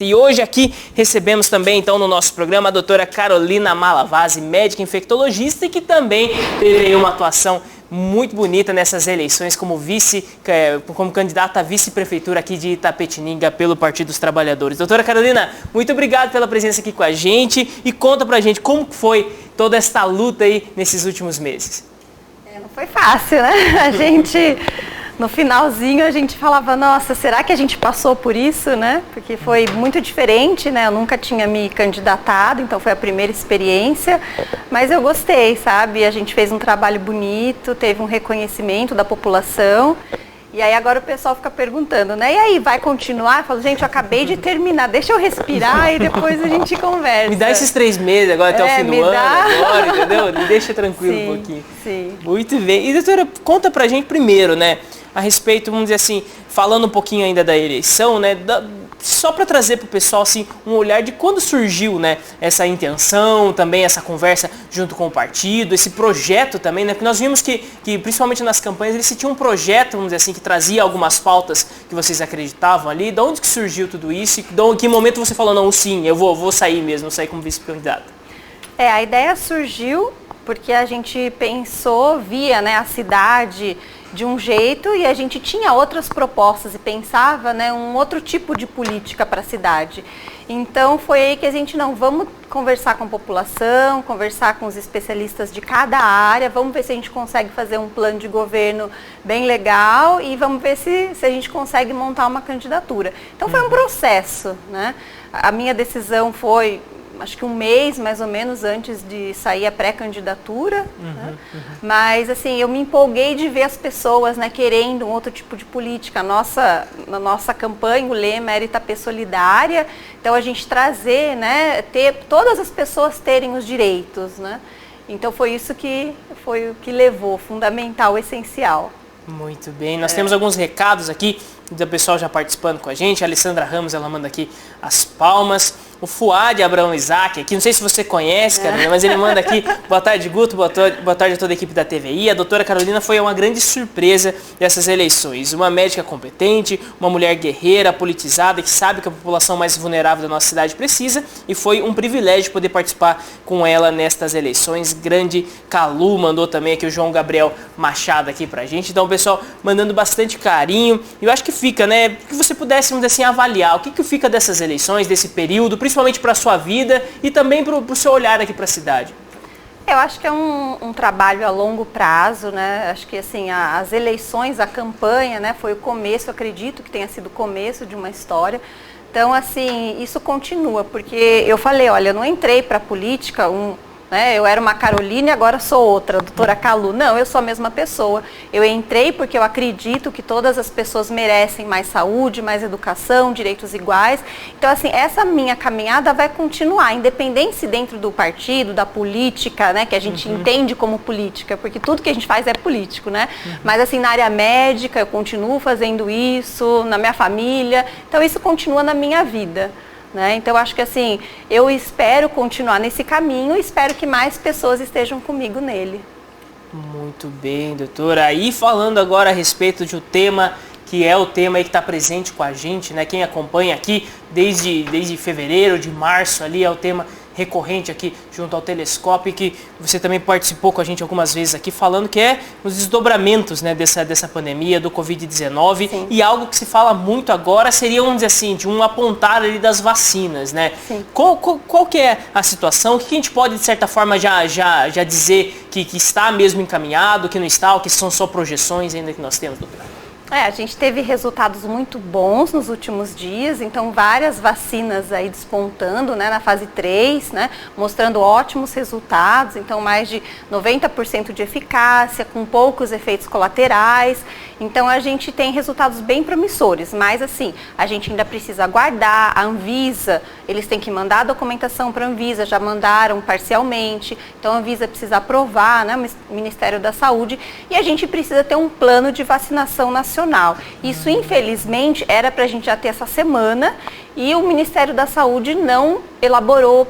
E hoje aqui recebemos também, então, no nosso programa, a doutora Carolina Malavasi, médica infectologista, e que também teve uma atuação muito bonita nessas eleições como como candidata à vice-prefeitura aqui de Itapetininga pelo Partido dos Trabalhadores. Doutora Carolina, muito obrigado pela presença aqui com a gente e conta pra gente como foi toda esta luta aí nesses últimos meses. Não foi fácil, né? No finalzinho a gente falava, nossa, será que a gente passou por isso, né? Porque foi muito diferente, né? Eu nunca tinha me candidatado, então foi a primeira experiência, mas eu gostei, sabe? A gente fez um trabalho bonito, teve um reconhecimento da população, e aí agora o pessoal fica perguntando, né? E aí, vai continuar? Eu falo, gente, eu acabei de terminar, deixa eu respirar e depois a gente conversa. Me dá esses 3 meses agora até o fim do ano, agora, entendeu? Me deixa tranquilo sim, um pouquinho. Sim. Muito bem. E doutora, conta pra gente primeiro, né? A respeito, vamos dizer assim, falando um pouquinho ainda da eleição, né, só para trazer para o pessoal assim, um olhar de quando surgiu, né, essa intenção, também essa conversa junto com o partido, esse projeto também, né, porque nós vimos que principalmente nas campanhas eles tinham um projeto, vamos dizer assim, que trazia algumas pautas que vocês acreditavam ali. De onde que surgiu tudo isso? E em que momento você falou, não, sim, eu vou sair mesmo, vou sair como vice-candidato? A ideia surgiu porque a gente via, né, a cidade de um jeito e a gente tinha outras propostas e pensava, né, um outro tipo de política para a cidade. Então foi aí que a gente, vamos conversar com a população, conversar com os especialistas de cada área, vamos ver se a gente consegue fazer um plano de governo bem legal e vamos ver se a gente consegue montar uma candidatura. Então foi um processo, né? A minha decisão foi, acho que um mês mais ou menos antes de sair a pré-candidatura, né? Mas assim, eu me empolguei de ver as pessoas, né, querendo um outro tipo de política. Na nossa campanha, o lema era Itapê Solidária, então a gente trazer, né, todas as pessoas terem os direitos, né? Então foi isso que foi o que levou, fundamental, essencial. Muito bem, nós temos alguns recados aqui do pessoal já participando com a gente. A Alessandra Ramos, ela manda aqui as palmas. O Fuad Abraão Isaac aqui, não sei se você conhece, Carolina, mas ele manda aqui, boa tarde, Guto, boa tarde a toda a equipe da TVI. A doutora Carolina foi uma grande surpresa dessas eleições. Uma médica competente, uma mulher guerreira, politizada, que sabe que a população mais vulnerável da nossa cidade precisa, e foi um privilégio poder participar com ela nestas eleições. Grande Calu mandou também aqui o João Gabriel Machado aqui pra gente. Então, o pessoal mandando bastante carinho. E eu acho que fica, né, que você pudesse, vamos dizer assim, avaliar o que fica dessas eleições, desse período, principalmente para a sua vida e também para o seu olhar aqui para a cidade. Eu acho que é um trabalho a longo prazo, né? Acho que assim, as eleições, a campanha, né, foi o começo, acredito que tenha sido o começo de uma história. Então, assim, isso continua, porque eu falei, olha, eu não entrei para a política, eu era uma Carolina e agora sou outra, doutora Calu. Não, eu sou a mesma pessoa. Eu entrei porque eu acredito que todas as pessoas merecem mais saúde, mais educação, direitos iguais. Então, assim, essa minha caminhada vai continuar, independente se dentro do partido, da política, né, que a gente entende como política, porque tudo que a gente faz é político, né? Mas, assim, na área médica, eu continuo fazendo isso, na minha família. Então, isso continua na minha vida. Né? Então, eu acho que assim, eu espero continuar nesse caminho e espero que mais pessoas estejam comigo nele. Muito bem, doutora. E falando agora a respeito de um tema que é o tema aí que está presente com a gente, né? Quem acompanha aqui desde fevereiro, de março ali, é o tema recorrente aqui junto ao Telescópio, que você também participou com a gente algumas vezes aqui, falando que é os desdobramentos, né, dessa pandemia, do Covid-19. Sim. E algo que se fala muito agora seria, vamos dizer assim, de um apontar ali das vacinas, né? Sim. Qual que é a situação? O que a gente pode, de certa forma, já dizer que está mesmo encaminhado, que não está, ou que são só projeções ainda que nós temos, doutora? A gente teve resultados muito bons nos últimos dias, então várias vacinas aí despontando, né, na fase 3, né, mostrando ótimos resultados, então mais de 90% de eficácia, com poucos efeitos colaterais. Então a gente tem resultados bem promissores, mas assim, a gente ainda precisa aguardar. A Anvisa, eles têm que mandar a documentação para a Anvisa, já mandaram parcialmente, então a Anvisa precisa aprovar, né, o Ministério da Saúde, e a gente precisa ter um plano de vacinação nacional. Isso, infelizmente, era para a gente já ter essa semana e o Ministério da Saúde não elaborou,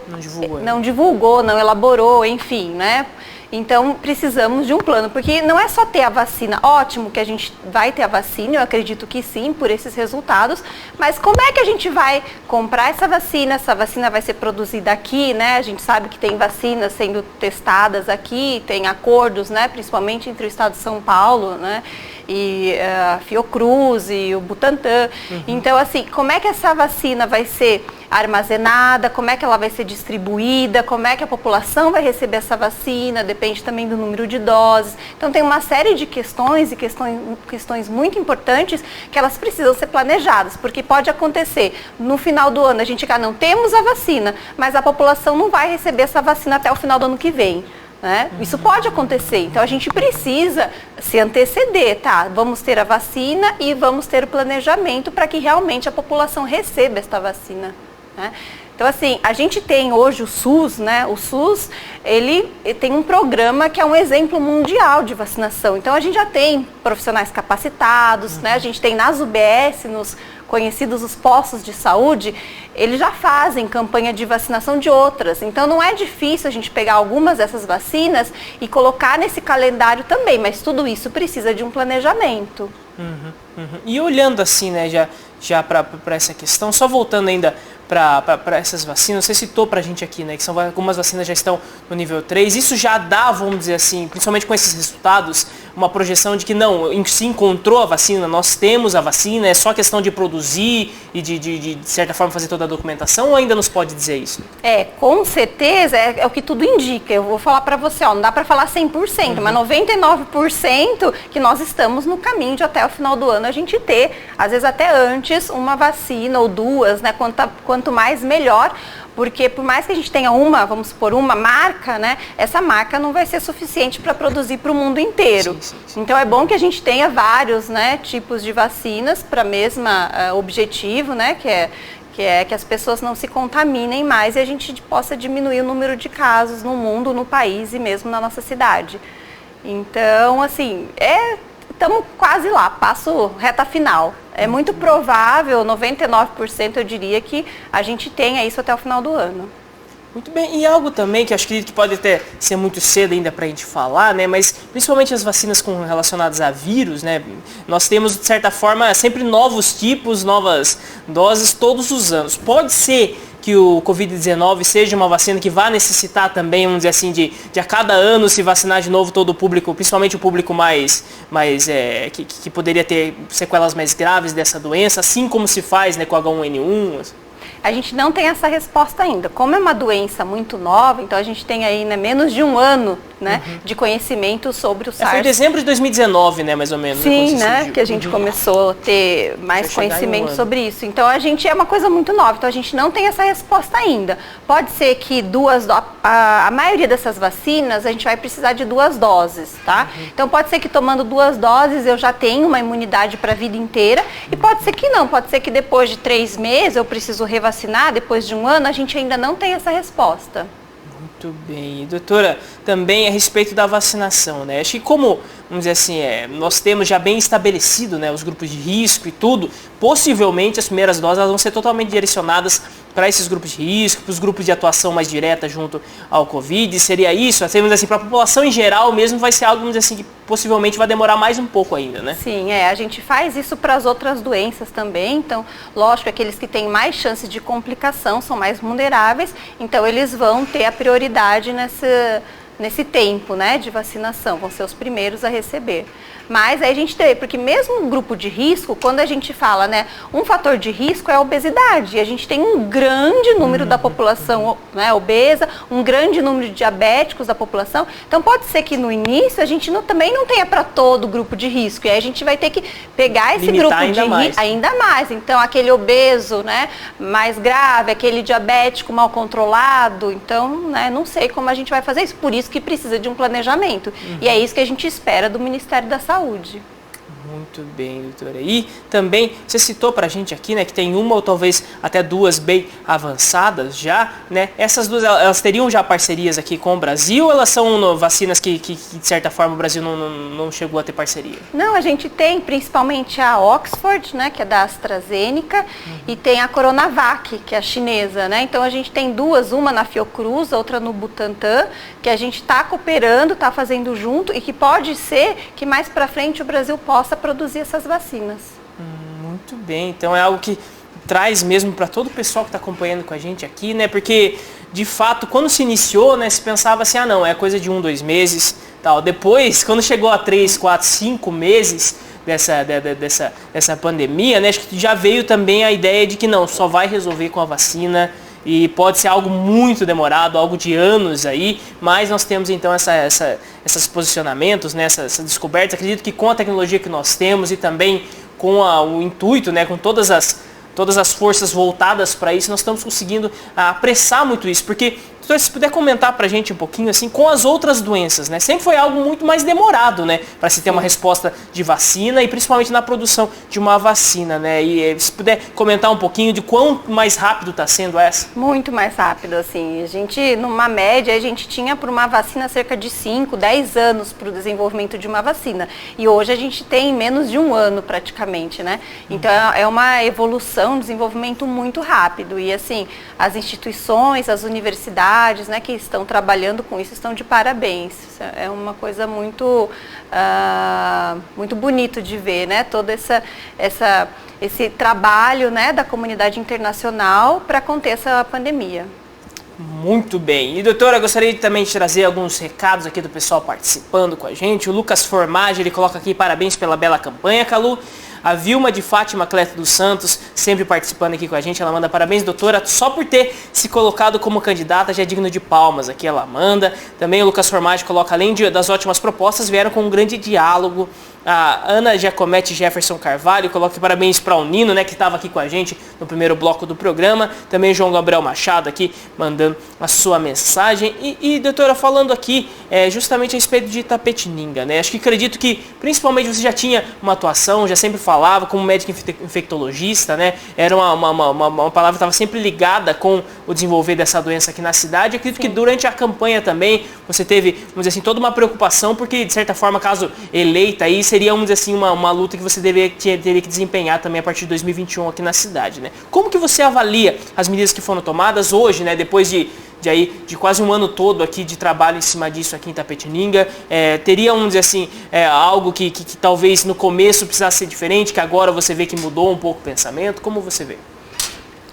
não divulgou, não elaborou, enfim, né? Então, precisamos de um plano, porque não é só ter a vacina. Ótimo que a gente vai ter a vacina, eu acredito que sim, por esses resultados, mas como é que a gente vai comprar essa vacina? Essa vacina vai ser produzida aqui, né? A gente sabe que tem vacinas sendo testadas aqui, tem acordos, né? Principalmente entre o estado de São Paulo, né? E a Fiocruz e o Butantan. Então, assim, como é que essa vacina vai ser armazenada, como é que ela vai ser distribuída, como é que a população vai receber essa vacina, depende também do número de doses. Então, tem uma série de questões e questões muito importantes que elas precisam ser planejadas, porque pode acontecer no final do ano a gente não temos a vacina, mas a população não vai receber essa vacina até o final do ano que vem. Né? Isso pode acontecer, então a gente precisa se anteceder, tá? Vamos ter a vacina e vamos ter o planejamento para que realmente a população receba esta vacina, né? Então, assim, a gente tem hoje o SUS, né? O SUS, ele tem um programa que é um exemplo mundial de vacinação. Então, a gente já tem profissionais capacitados, né? A gente tem nas UBS, nos conhecidos os postos de saúde, eles já fazem campanha de vacinação de outras. Então, não é difícil a gente pegar algumas dessas vacinas e colocar nesse calendário também, mas tudo isso precisa de um planejamento. E olhando assim, né, já para essa questão, só voltando ainda para essas vacinas, você citou para a gente aqui, né, que são algumas vacinas já estão no nível 3, isso já dá, vamos dizer assim, principalmente com esses resultados, uma projeção de que não, se encontrou a vacina, nós temos a vacina, é só questão de produzir e de certa forma fazer toda a documentação, ou ainda nos pode dizer isso? Com certeza, é o que tudo indica. Eu vou falar para você, não dá para falar 100%, mas 99% que nós estamos no caminho de até o final do ano a gente ter, às vezes até antes, uma vacina ou duas, né? Quanto mais melhor, porque por mais que a gente tenha vamos supor, uma marca, né? Essa marca não vai ser suficiente para produzir para o mundo inteiro. Sim. Então é bom que a gente tenha vários, né, tipos de vacinas para o mesmo objetivo, né? Que é que as pessoas não se contaminem mais e a gente possa diminuir o número de casos no mundo, no país e mesmo na nossa cidade. Então, assim, estamos quase lá, passo reta final. É muito provável, 99% eu diria, que a gente tenha isso até o final do ano. Muito bem, e algo também que acho que pode até ser muito cedo ainda para a gente falar, né? Mas principalmente as vacinas relacionadas a vírus, né? Nós temos, de certa forma, sempre novos tipos, novas doses todos os anos. Pode ser que o Covid-19 seja uma vacina que vá necessitar também, vamos dizer assim, de a cada ano se vacinar de novo todo o público, principalmente o público que poderia ter sequelas mais graves dessa doença, assim como se faz, né, com o H1N1? A gente não tem essa resposta ainda. Como é uma doença muito nova, então a gente tem aí, né, menos de um ano, né, de conhecimento sobre o SARS. Foi em dezembro de 2019, né, mais ou menos. Sim, né, que a gente começou a ter mais conhecimento sobre isso. Então a gente é uma coisa muito nova, então a gente não tem essa resposta ainda. Pode ser que a maioria dessas vacinas a gente vai precisar de 2 doses, tá? Então pode ser que tomando 2 doses eu já tenho uma imunidade para a vida inteira e pode ser que não, pode ser que depois de 3 meses eu preciso revacinar, depois de um ano a gente ainda não tem essa resposta. Muito bem. E, doutora, também a respeito da vacinação, né? Acho que como, vamos dizer assim, nós temos já bem estabelecido, né, os grupos de risco e tudo, possivelmente as primeiras doses elas vão ser totalmente direcionadas para esses grupos de risco, para os grupos de atuação mais direta junto ao Covid. Seria isso? Vamos dizer assim, para a população em geral mesmo vai ser algo, vamos dizer assim, que possivelmente vai demorar mais um pouco ainda, né? Sim, a gente faz isso para as outras doenças também. Então, lógico, aqueles que têm mais chances de complicação são mais vulneráveis, então eles vão ter a prioridade nesse tempo, né, de vacinação, vão ser os primeiros a receber. Mas aí a gente tem, porque mesmo um grupo de risco, quando a gente fala, né, um fator de risco é a obesidade. E a gente tem um grande número da população, né, obesa, um grande número de diabéticos da população. Então pode ser que no início a gente também não tenha para todo o grupo de risco. E aí a gente vai ter que pegar esse grupo de risco ainda mais. Então aquele obeso, né, mais grave, aquele diabético mal controlado. Então, né, não sei como a gente vai fazer isso. Por isso que precisa de um planejamento. E é isso que a gente espera do Ministério da Saúde. Muito bem, doutora. E também, você citou para a gente aqui, né, que tem uma ou talvez até duas bem avançadas já, né? Essas duas, elas teriam já parcerias aqui com o Brasil ou elas são vacinas que de certa forma, o Brasil não chegou a ter parceria? Não, a gente tem principalmente a Oxford, né, que é da AstraZeneca, e tem a Coronavac, que é a chinesa, né? Então, a gente tem duas, uma na Fiocruz, outra no Butantan, que a gente está cooperando, está fazendo junto e que pode ser que mais para frente o Brasil possa produzir essas vacinas. Muito bem, então é algo que traz mesmo para todo o pessoal que está acompanhando com a gente aqui, né? Porque, de fato, quando se iniciou, né, se pensava assim, não, é coisa de 1, 2 meses, tal. Depois, quando chegou a 3, 4, 5 meses dessa pandemia, né, acho que já veio também a ideia de que não, só vai resolver com a vacina. E pode ser algo muito demorado, algo de anos aí, mas nós temos então esses posicionamentos, né, essas descobertas. Acredito que com a tecnologia que nós temos e também com o intuito, né, com todas as forças voltadas para isso, nós estamos conseguindo apressar muito isso. Porque, doutor, se puder comentar para a gente um pouquinho assim, com as outras doenças, né? Sempre foi algo muito mais demorado, né? Para se ter uma resposta de vacina e principalmente na produção de uma vacina, né? E se puder comentar um pouquinho de quão mais rápido está sendo essa? Muito mais rápido, assim. A gente, numa média, a gente tinha para uma vacina cerca de 5, 10 anos para o desenvolvimento de uma vacina. E hoje a gente tem menos de 1 ano praticamente, né? Então é uma evolução, um desenvolvimento muito rápido. E assim, as instituições, as universidades, né, que estão trabalhando com isso estão de parabéns. É uma coisa muito, muito bonito de ver, né? Todo esse trabalho, né, da comunidade internacional para conter essa pandemia. Muito bem. E, doutora, gostaria também de trazer alguns recados aqui do pessoal participando com a gente. O Lucas Formage, ele coloca aqui parabéns pela bela campanha, Calu. A Vilma de Fátima Cleto dos Santos, sempre participando aqui com a gente, ela manda parabéns, doutora, só por ter se colocado como candidata, já é digno de palmas, aqui ela manda. Também o Lucas Formage coloca, além das ótimas propostas, vieram com um grande diálogo. A Ana Giacometti Jefferson Carvalho coloca parabéns para o Nino, né, que estava aqui com a gente no primeiro bloco do programa. Também João Gabriel Machado aqui mandando a sua mensagem. E doutora, falando aqui justamente a respeito de Itapetininga, né? Acho que acredito que principalmente você já tinha uma atuação, já sempre falava como médico infectologista, né? Era uma palavra que estava sempre ligada com o desenvolver dessa doença aqui na cidade. Acredito que durante a campanha também você teve, vamos dizer assim, toda uma preocupação, porque de certa forma, caso eleita aí, seria, vamos dizer assim, uma luta que você teria que desempenhar também a partir de 2021 aqui na cidade, né? Como que você avalia as medidas que foram tomadas hoje, né? Depois de quase um ano todo aqui de trabalho em cima disso aqui em Itapetininga, teria, vamos dizer assim, algo que talvez no começo precisasse ser diferente, que agora você vê que mudou um pouco o pensamento? Como você vê?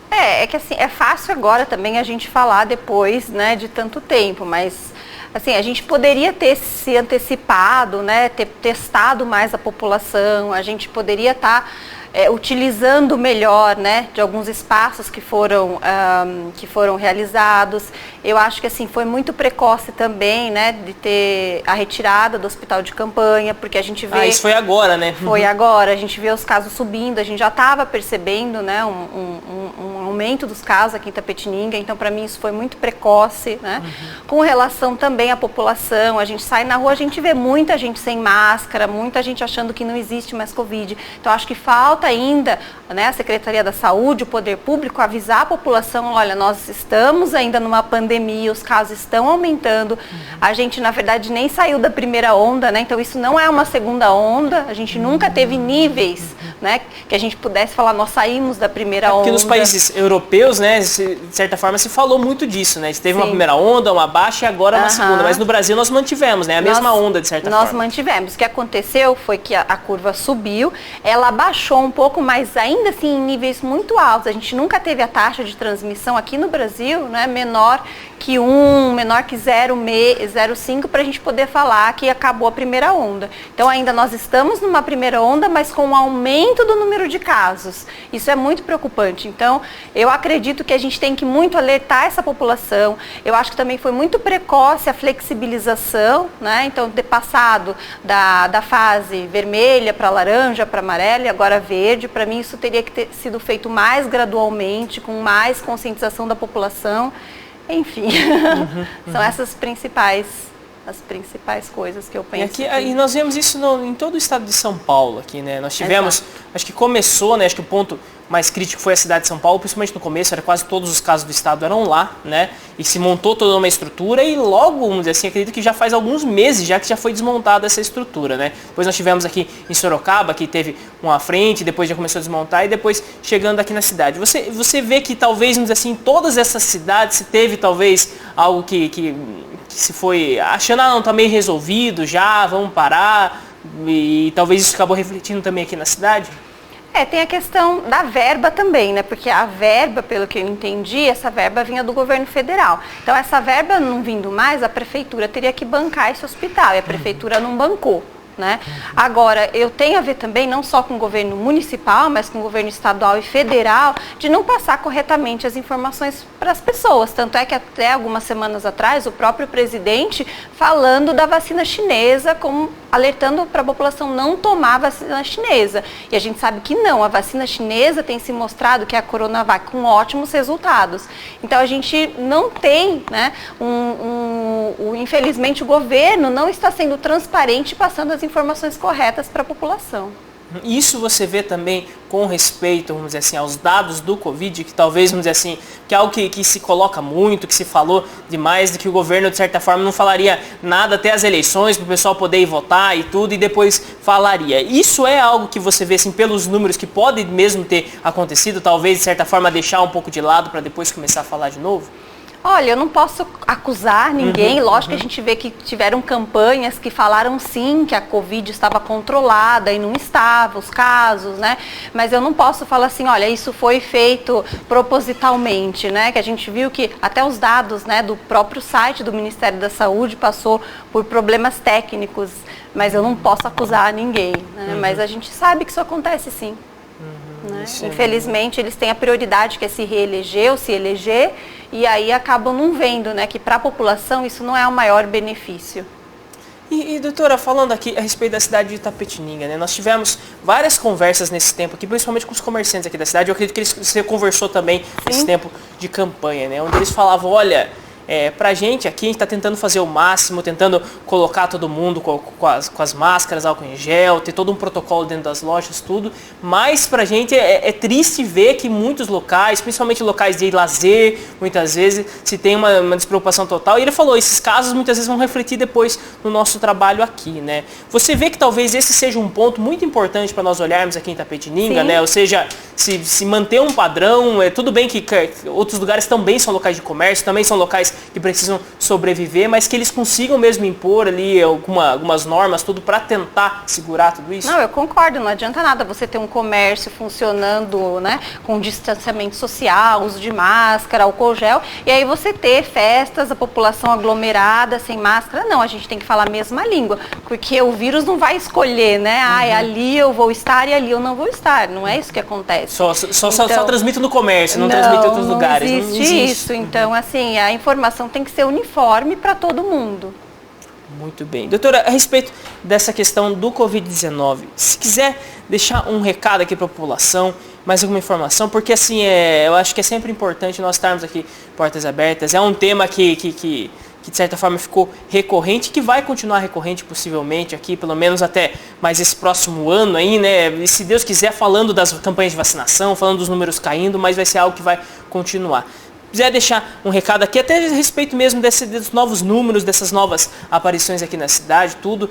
É que assim, é fácil agora também a gente falar depois, né, de tanto tempo, mas assim, a gente poderia ter se antecipado, né, ter testado mais a população, a gente poderia estar utilizando melhor, né, de alguns espaços que foram realizados. Eu acho que assim, foi muito precoce também, né, de ter a retirada do hospital de campanha, porque a gente vê... isso foi agora, né? Foi agora, a gente vê os casos subindo, a gente já estava percebendo, né, um aumento dos casos aqui em Itapetininga, então para mim isso foi muito precoce, né? Com relação também à população, a gente sai na rua, a gente vê muita gente sem máscara, muita gente achando que não existe mais Covid, então acho que falta ainda, né, a Secretaria da Saúde, o Poder Público, avisar a população, olha, nós estamos ainda numa pandemia, os casos estão aumentando, a gente na verdade nem saiu da primeira onda, né, então isso não é uma segunda onda, a gente nunca teve níveis, né, que a gente pudesse falar, nós saímos da primeira onda. Porque nos países europeus, né, de certa forma se falou muito disso, né, teve uma primeira onda, uma baixa e agora uma segunda, mas no Brasil nós mantivemos, né, a mesma onda de certa forma. Nós mantivemos, o que aconteceu foi que a curva subiu, ela baixou um pouco, mas ainda assim em níveis muito altos. A gente nunca teve a taxa de transmissão aqui no Brasil, né, menor que 1, menor que 0,5 para a gente poder falar que acabou a primeira onda. Então ainda nós estamos numa primeira onda, mas com um aumento do número de casos. Isso é muito preocupante. Então eu acredito que a gente tem que muito alertar essa população. Eu acho que também foi muito precoce a flexibilização, né? Então ter passado da fase vermelha para laranja, para amarela e agora verde, para mim isso teria que ter sido feito mais gradualmente, com mais conscientização da população. Enfim, são essas principais as principais coisas que eu penso. E nós vemos isso em todo o estado de São Paulo aqui, né? Nós tivemos, acho que começou, né? Acho que o ponto mais crítico foi a cidade de São Paulo, principalmente no começo, era quase todos os casos do estado eram lá, né? E se montou toda uma estrutura e logo, vamos dizer assim, acredito que já faz alguns meses já que já foi desmontada essa estrutura, né? Depois nós tivemos aqui em Sorocaba, que teve uma frente, depois já começou a desmontar e depois chegando aqui na cidade. Você vê que talvez, vamos dizer assim, em todas essas cidades se teve talvez algo que se foi achando, não, tá meio resolvido já, vamos parar, e talvez isso acabou refletindo também aqui na cidade? Tem a questão da verba também, né? Porque a verba, pelo que eu entendi, essa verba vinha do governo federal. Então, essa verba não vindo mais, a prefeitura teria que bancar esse hospital, e a prefeitura não bancou. Né? Agora, eu tenho a ver também, não só com o governo municipal, mas com o governo estadual e federal, de não passar corretamente as informações para as pessoas. Tanto é que até algumas semanas atrás, o próprio presidente falando da vacina chinesa, como alertando para a população não tomar a vacina chinesa. E a gente sabe que não, a vacina chinesa tem se mostrado que é a Coronavac com ótimos resultados. Então, a gente não tem, né, infelizmente, o governo não está sendo transparente passando as informações corretas para a população. Isso você vê também com respeito, vamos dizer assim, aos dados do Covid, que talvez, vamos dizer assim, que é algo que se coloca muito, que se falou demais, de que o governo, de certa forma, não falaria nada até as eleições, para o pessoal poder ir votar e tudo, e depois falaria. Isso é algo que você vê, assim, pelos números que pode mesmo ter acontecido, talvez, de certa forma, deixar um pouco de lado para depois começar a falar de novo? Olha, eu não posso acusar ninguém, lógico que a gente vê que tiveram campanhas que falaram sim que a Covid estava controlada e não estava, os casos, né? Mas eu não posso falar assim, olha, isso foi feito propositalmente, né? Que a gente viu que até os dados, né, do próprio site do Ministério da Saúde passou por problemas técnicos, mas eu não posso acusar ninguém, né? Mas a gente sabe que isso acontece sim. Né? Infelizmente, eles têm a prioridade que é se reeleger ou se eleger, e aí acabam não vendo, né, que para a população isso não é o maior benefício. E doutora, falando aqui a respeito da cidade de Itapetininga, né, nós tivemos várias conversas nesse tempo aqui, principalmente com os comerciantes aqui da cidade. Eu acredito que você conversou também nesse tempo de campanha, né, onde eles falavam, olha, pra gente aqui, a gente está tentando fazer o máximo, tentando colocar todo mundo com as máscaras, álcool em gel, ter todo um protocolo dentro das lojas, tudo, mas pra gente é triste ver que muitos locais, principalmente locais de lazer, muitas vezes se tem uma despreocupação total, e ele falou, esses casos muitas vezes vão refletir depois no nosso trabalho aqui, né? Você vê que talvez esse seja um ponto muito importante para nós olharmos aqui em Itapetininga, né? Ou seja, se manter um padrão, tudo bem que outros lugares também são locais de comércio, também são locais que precisam sobreviver, mas que eles consigam mesmo impor ali algumas normas, tudo para tentar segurar tudo isso? Não, eu concordo, não adianta nada você ter um comércio funcionando, né, com distanciamento social, uso de máscara, álcool gel, e aí você ter festas, a população aglomerada, sem máscara. Não, a gente tem que falar a mesma língua, porque o vírus não vai escolher, né, ali eu vou estar e ali eu não vou estar, não é isso que acontece. Só transmite no comércio, não transmite em outros lugares. Não existe isso, então assim, a informação tem que ser uniforme para todo mundo. Muito bem. Doutora, a respeito dessa questão do Covid-19, se quiser deixar um recado aqui para a população, mais alguma informação, porque assim, eu acho que é sempre importante nós estarmos aqui portas abertas, é um tema que de certa forma ficou recorrente, que vai continuar recorrente possivelmente aqui, pelo menos até mais esse próximo ano aí, né? E se Deus quiser, falando das campanhas de vacinação, falando dos números caindo, mas vai ser algo que vai continuar. Quiser deixar um recado aqui, até a respeito mesmo desses novos números, dessas novas aparições aqui na cidade, tudo,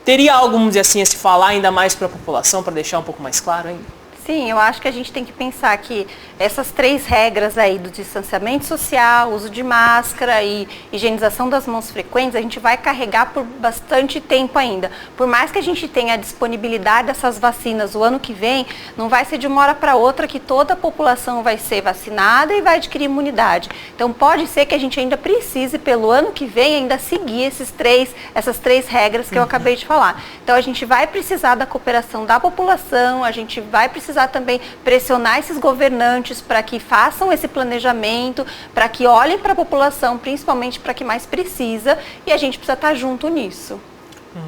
teria algo, vamos dizer assim, a se falar ainda mais para a população, para deixar um pouco mais claro ainda? Sim, eu acho que a gente tem que pensar que essas 3 regras aí do distanciamento social, uso de máscara e higienização das mãos frequentes, a gente vai carregar por bastante tempo ainda. Por mais que a gente tenha a disponibilidade dessas vacinas o ano que vem, não vai ser de uma hora para outra que toda a população vai ser vacinada e vai adquirir imunidade. Então pode ser que a gente ainda precise, pelo ano que vem, ainda seguir essas 3 regras que eu acabei de falar. Então a gente vai precisar da cooperação da população, a gente vai precisar também pressionar esses governantes para que façam esse planejamento, para que olhem para a população, principalmente para que mais precisa, e a gente precisa estar junto nisso.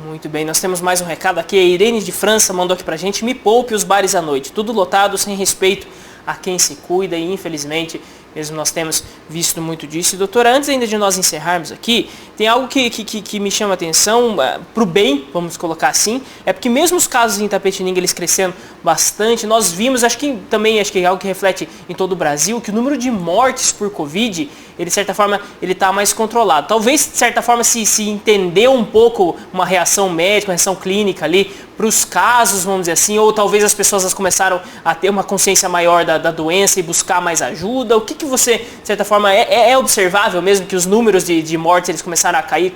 Muito bem, nós temos mais um recado aqui, a Irene de França mandou aqui pra gente, me poupe os bares à noite, tudo lotado, sem respeito a quem se cuida e infelizmente mesmo nós temos visto muito disso. E, doutora, antes ainda de nós encerrarmos aqui, tem algo que me chama a atenção, para o bem, vamos colocar assim, é porque mesmo os casos em Itapetininga, eles crescendo bastante, nós vimos, acho que é algo que reflete em todo o Brasil, que o número de mortes por Covid, ele de certa forma, ele está mais controlado. Talvez, de certa forma, se entendeu um pouco uma reação médica, uma reação clínica ali, para os casos, vamos dizer assim, ou talvez as pessoas começaram a ter uma consciência maior da doença e buscar mais ajuda. O que você, de certa forma, é observável mesmo que os números de mortes eles começaram a cair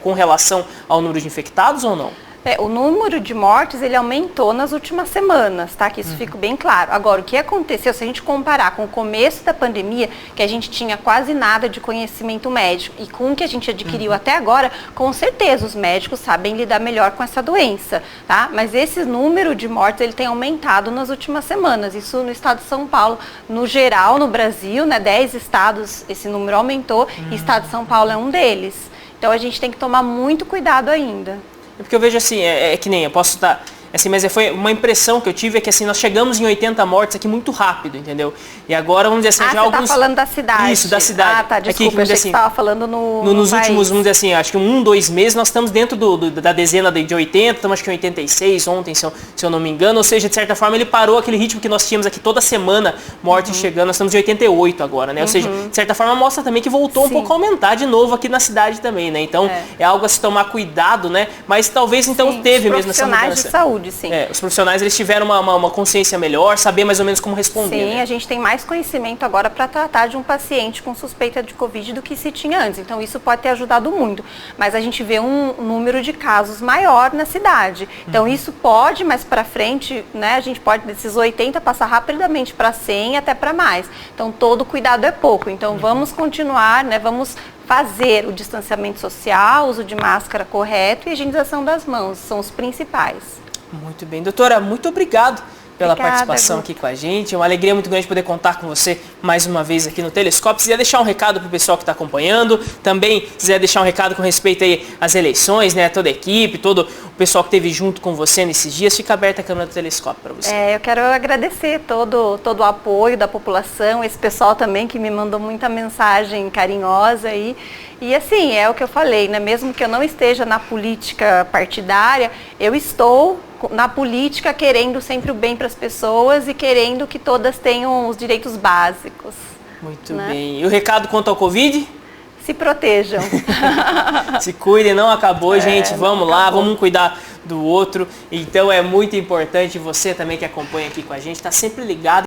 com relação ao número de infectados ou não? O número de mortes, ele aumentou nas últimas semanas, tá? Que isso fica bem claro. Agora, o que aconteceu, se a gente comparar com o começo da pandemia, que a gente tinha quase nada de conhecimento médico, e com o que a gente adquiriu até agora, com certeza os médicos sabem lidar melhor com essa doença, tá? Mas esse número de mortes, ele tem aumentado nas últimas semanas. Isso no estado de São Paulo, no geral, no Brasil, né? 10 estados, esse número aumentou, e o estado de São Paulo é um deles. Então, a gente tem que tomar muito cuidado ainda. Porque eu vejo assim, que nem, eu posso estar, assim, mas foi uma impressão que eu tive, é que assim, nós chegamos em 80 mortes aqui muito rápido, entendeu? E agora, vamos dizer assim, já alguns... tá falando da cidade. Isso, da cidade. Ah, tá, desculpa, eu achei que você estava falando nos últimos, vamos dizer assim, acho que 2 meses, nós estamos dentro da dezena de 80, estamos acho que em 86 ontem, se eu não me engano, ou seja, de certa forma, ele parou aquele ritmo que nós tínhamos aqui toda semana, mortes chegando, nós estamos em 88 agora, né? Ou seja, de certa forma, mostra também que voltou um pouco a aumentar de novo aqui na cidade também, né? Então, é algo a se tomar cuidado, né? Mas talvez, então, teve mesmo essa mudança. Profissionais de saúde, sim. Os profissionais, eles tiveram uma consciência melhor, saber mais ou menos como responder. Sim, né? A gente tem mais conhecimento agora para tratar de um paciente com suspeita de Covid do que se tinha antes. Então, isso pode ter ajudado muito. Mas a gente vê um número de casos maior na cidade. Então, isso pode, mais para frente, né, a gente pode, desses 80, passar rapidamente para 100 até para mais. Então, todo cuidado é pouco. Então, vamos continuar, né, vamos fazer o distanciamento social, uso de máscara correto e higienização das mãos. São os principais. Muito bem. Doutora, muito obrigado pela participação aqui com a gente. É uma alegria muito grande poder contar com você mais uma vez aqui no Telescópio. Se quiser deixar um recado para o pessoal que está acompanhando, também se quiser deixar um recado com respeito aí às eleições, né, toda a equipe, todo o pessoal que esteve junto com você nesses dias, fica aberta a câmera do Telescópio para você. Eu quero agradecer todo o apoio da população, esse pessoal também que me mandou muita mensagem carinhosa aí. E assim, é o que eu falei, né? Mesmo que eu não esteja na política partidária, eu estou na política querendo sempre o bem para as pessoas e querendo que todas tenham os direitos básicos. Muito bem. E o recado quanto ao Covid? Se protejam. Se cuidem, não acabou, gente. Vamos lá, vamos cuidar do outro. Então é muito importante você também que acompanha aqui com a gente, tá sempre ligado.